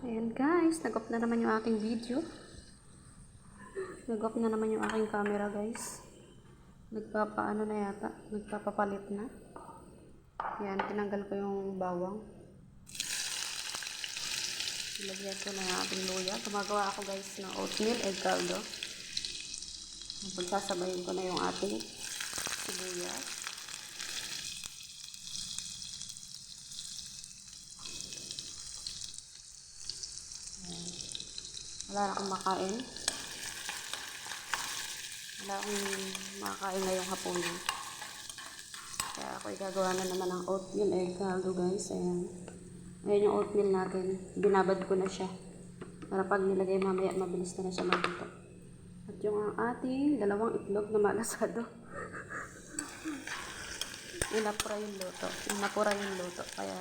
Ayan guys, nag-off na naman yung aking video. Nag-off na naman yung aking camera guys. Nagpapaano na yata, nagpapapalit na. Ayan, tinanggal ko yung bawang. Ilagyan ko na yung ating luya. Gumagawa ako guys ng oatmeal egg caldo. Pagsasabayin ko na yung ating sibuyas. Wala na akong makain. Wala akong makakain ngayong hapunan. Kaya ako igagawa na naman ng oatmeal egg caldo guys. Ayan. Ayan yung oatmeal natin. Binabad ko na siya. Para pag nilagay mamaya, mabilis na siya maluto. At yung ating dalawang itlog na malasado. Inapura yung luto. Kaya